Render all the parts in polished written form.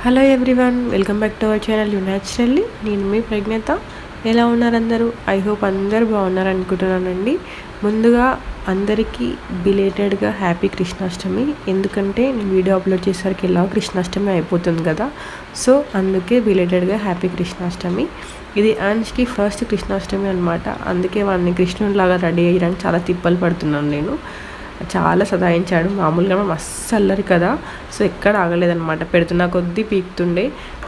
Hello everyone, welcome back to our channel naturally. నేను మీ ప్రజ్ఞత. ఎలా ఉన్నారు అందరూ? ఐ హోప్ అందరూ బాగున్నారు అనుకుంటున్నానండి. ముందుగా అందరికీ బిలేటెడ్గా హ్యాపీ కృష్ణాష్టమి. ఎందుకంటే నేను వీడియో అప్లోడ్ చేసేసరికి ఎలా కృష్ణాష్టమి అయిపోతుంది కదా, సో అందుకే బిలేటెడ్గా హ్యాపీ కృష్ణాష్టమి. ఇది అన్ష్కి ఫస్ట్ కృష్ణాష్టమి అనమాట. అందుకే వాడిని కృష్ణుడిలాగా రెడీ అయ్యడానికి చాలా తిప్పలు పడుతున్నాను నేను. చాలా సదాయించాడు. మామూలుగా మస్తు అల్లరి కదా, సో ఎక్కడ ఆగలేదనమాట. పెడుతున్నా కొద్దీ పీకుతుండే.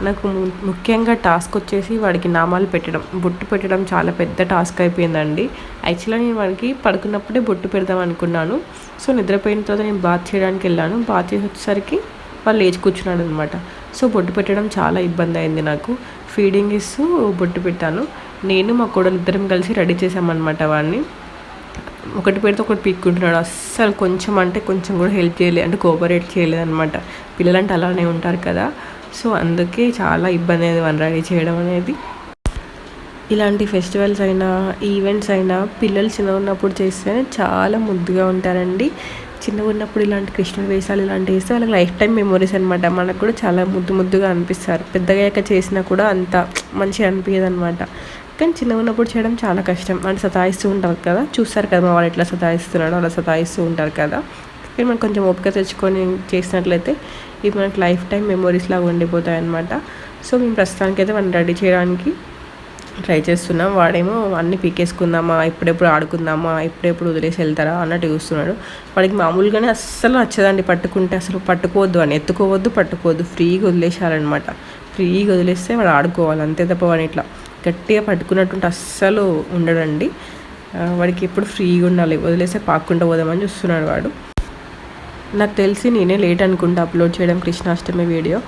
నాకు ముఖ్యంగా టాస్క్ వచ్చేసి వాడికి నామాలు పెట్టడం, బొట్టు పెట్టడం చాలా పెద్ద టాస్క్ అయిపోయిందండి. యాక్చువల్గా నేను వాడికి పడుకున్నప్పుడే బొట్టు పెడదాం అనుకున్నాను. సో నిద్రపోయిన తర్వాత నేను బాత్ చేయడానికి వెళ్ళాను. బాత్ చేసి వచ్చేసరికి వాళ్ళు లేచి కూర్చున్నాడు అనమాట. సో బొట్టు పెట్టడం చాలా ఇబ్బంది అయింది నాకు. ఫీడింగ్ ఇస్తూ బొట్టు పెట్టాను. నేను మా కోడలు ఇద్దరం కలిసి రెడీ చేసామన్నమాట వాడిని. ఒకటి పెడితే ఒకటి పీక్కుంటున్నాడు. అస్సలు కొంచెం అంటే కొంచెం కూడా హెల్ప్ చేయలేదు, అంటే కోఆపరేట్ చేయలేదు అనమాట. పిల్లలంటే అలానే ఉంటారు కదా, సో అందుకే చాలా ఇబ్బంది అయింది వన్ రెడీ చేయడం అనేది. ఇలాంటి ఫెస్టివల్స్ అయినా ఈవెంట్స్ అయినా పిల్లలు చిన్నగా ఉన్నప్పుడు చేస్తేనే చాలా ముద్దుగా ఉంటారండి. చిన్నగా ఉన్నప్పుడు ఇలాంటి కృష్ణుడి వేషాలు ఇలాంటి వేస్తే వాళ్ళకి లైఫ్ టైం మెమొరీస్ అనమాట. మనకు కూడా చాలా ముద్దుగా అనిపిస్తారు. పెద్దగా చేసినా కూడా అంత మంచిగా అనిపించదు అనమాట. కానీ చిన్నగా ఉన్నప్పుడు చేయడం చాలా కష్టం. అంటే సతాయిస్తూ ఉంటారు కదా, చూస్తారు కదా మా వాళ్ళు ఎట్లా సతాయిస్తున్నాడో అలా సతాయిస్తూ ఉంటారు కదా. కానీ మనం కొంచెం ఓపిక తెచ్చుకొని చేసినట్లయితే ఇవి మనకి లైఫ్ టైం మెమొరీస్ లాగా ఉండిపోతాయి అనమాట. సో మేము ప్రస్తుతానికి అయితే మనం రెడీ చేయడానికి ట్రై చేస్తున్నాం. వాడేమో అన్నీ పీకేసుకుందామా, ఎప్పుడెప్పుడు ఆడుకుందామా, ఎప్పుడెప్పుడు వదిలేసి వెళ్తారా అన్నట్టు చూస్తున్నాడు. వాడికి మామూలుగానే అస్సలు నచ్చదండి పట్టుకుంటే. అసలు పట్టుకోవద్దు అని, ఎత్తుకోవద్దు, పట్టుకోవద్దు, ఫ్రీగా వదిలేసారనమాట. ఫ్రీగా వదిలేస్తే వాడు ఆడుకోవాలి అంతే తప్ప వాడిని ఇట్లా గట్టిగా పట్టుకున్నట్టుంటే అస్సలు ఉండడండి. వాడికి ఎప్పుడు ఫ్రీగా ఉండాలి, వదిలేస్తే పాక్కుంటూ పోదామని చూస్తున్నాడు వాడు. నాకు తెలిసి నేనే లేట్ అనుకుంటా అప్లోడ్ చేయడం కృష్ణాష్టమి వీడియో.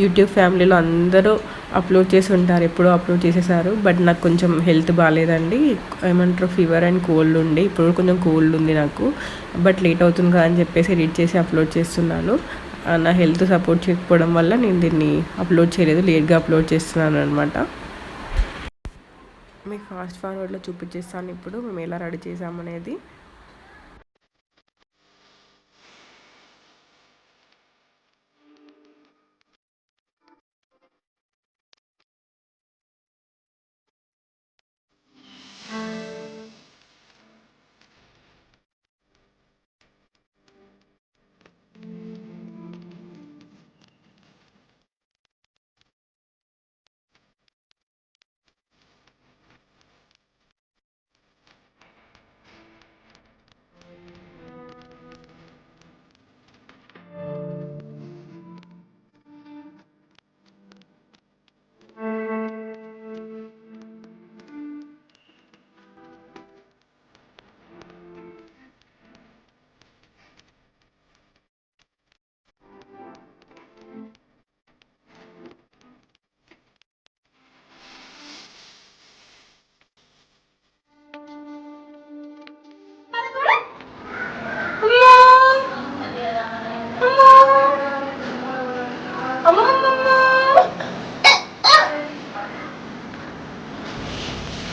యూట్యూబ్ ఫ్యామిలీలో అందరూ అప్లోడ్ చేసి ఉంటారు, ఎప్పుడో అప్లోడ్ చేసేసారు. బట్ నాకు కొంచెం హెల్త్ బాగాలేదండి, ఏమంటారు ఫీవర్ అండ్ కోల్డ్ ఉండి, ఇప్పుడు కొంచెం కోల్డ్ ఉంది నాకు. బట్ లేట్ అవుతుంది కదా అని చెప్పేసి ఎడిట్ చేసి అప్లోడ్ చేస్తున్నాను. నా హెల్త్ సపోర్ట్ చేయకపోవడం వల్ల నేను దీన్ని అప్లోడ్ చేయలేదు, లేట్గా అప్లోడ్ చేస్తున్నాను అనమాట. మీకు ఫాస్ట్ ఫార్వర్డ్లో చూపించేస్తాను ఇప్పుడు మేము ఎలా రెడీ చేసామనేది.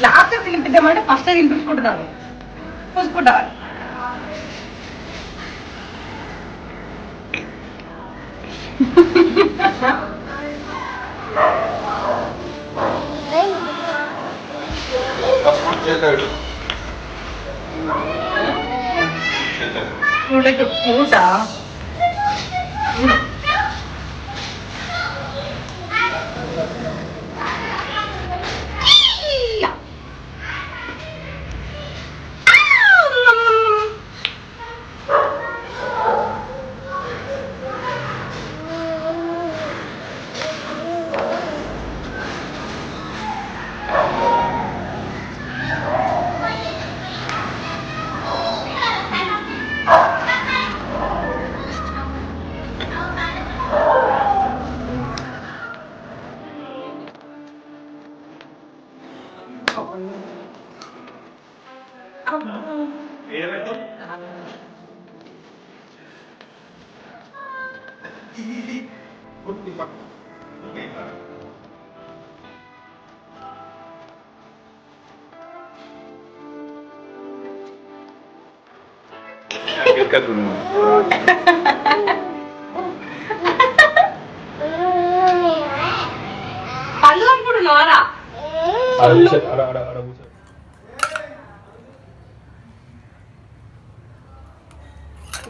లాస్ట్ తినిపిద్దామంటే ఫస్ట్ తినిపించుకుంటున్నాను, చూసుకుంటా. పూట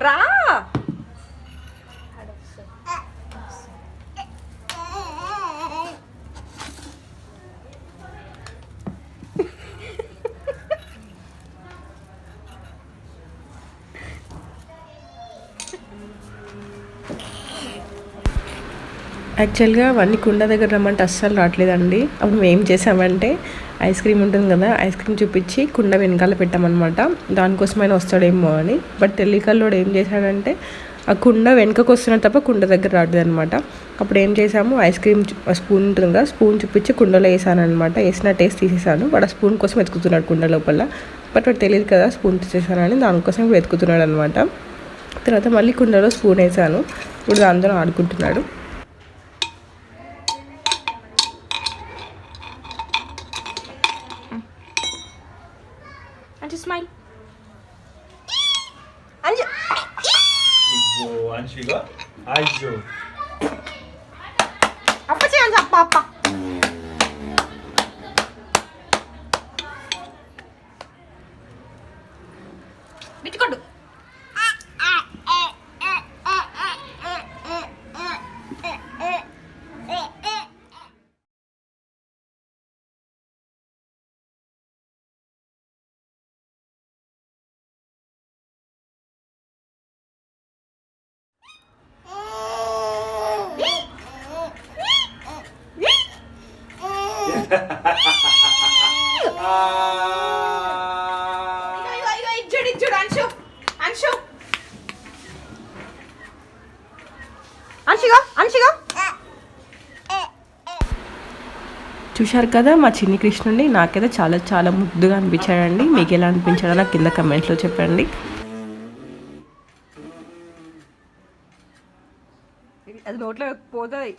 రా యాక్చువల్గా అవన్నీ కుండ దగ్గర రమ్మంటే అస్సలు రావట్లేదండి. అప్పుడు మేము ఏం చేసామంటే ఐస్ క్రీమ్ ఉంటుంది కదా, ఐస్ క్రీమ్ చూపించి కుండ వెనకాల పెట్టామన్నమాట. దానికోసమైనా వస్తాడేమో అని. బట్ టెలికల్లోడు ఏం చేశాడంటే ఆ కుండ వెనుకకు వస్తున్నాడు తప్ప కుండ దగ్గర రావట్లేదు అనమాట. అప్పుడు ఏం చేసాము, ఐస్ క్రీమ్ స్పూన్ ఉంటుంది కదా, స్పూన్ చూపించి కుండలో వేసాను అనమాట. వేసిన టేస్ట్ తీసేసాను. వాడు ఆ స్పూన్ కోసం వెతుకుతున్నాడు కుండ లోపల. బట్ వాడు తెలియదు కదా స్పూన్ తీసేసానని, దానికోసం వెతుకుతున్నాడు అనమాట. తర్వాత మళ్ళీ కుండలో స్పూన్ వేసాను. ఇప్పుడు దాంతో ఆడుకుంటున్నాడు. Anju, smile. Anju. Ibu, Anshiga. Ayo. Apa sih Anju? Apa? Bitikodu. Ijo, Anshu. Anshu. Anshiga. చూశారు కదా మా చిన్ని కృష్ణుడిని. నాకైతే చాలా చాలా ముద్దుగా అనిపించాడండి. మీకు ఎలా అనిపించాడో నాకు కింద కమెంట్స్లో చెప్పండి. అది నోట్లో పోతుంది.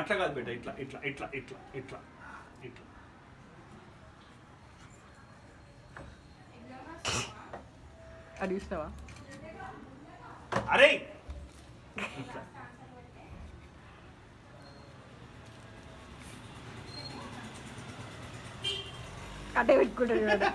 అట్లా కాదు బేట, ఇట్లా ఇట్లా ఇట్లా ఇట్లా ఇట్లా ఇట్లా. అది చూసినావా? అరే అటే పెట్టుకుంటాడు.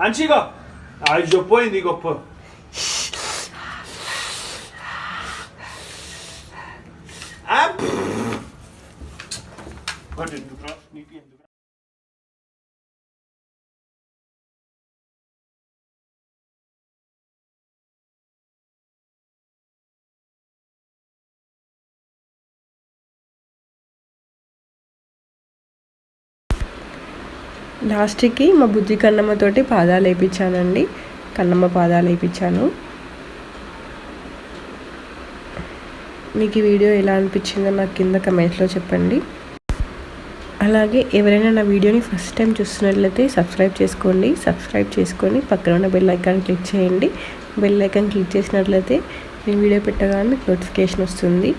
Anshiga. Ayo పోయింది గొప్ప. లాస్ట్కి మా బుజ్జి కన్నమ్మతోటి పాదాలు వేయించానండి. కన్నమ్మ పాదాలు వేయించాను. మీకు ఈ వీడియో ఎలా అనిపించిందో నాకు కింద కమెంట్స్లో చెప్పండి. అలాగే ఎవరైనా నా వీడియోని ఫస్ట్ టైం చూస్తున్నట్లయితే సబ్స్క్రైబ్ చేసుకోండి. సబ్స్క్రైబ్ చేసుకొని పక్కన ఉన్న బెల్ ఐకాన్ క్లిక్ చేయండి. బెల్ ఐకాన్ క్లిక్ చేసినట్లయితే నేను వీడియో పెట్టగానే నోటిఫికేషన్ వస్తుంది.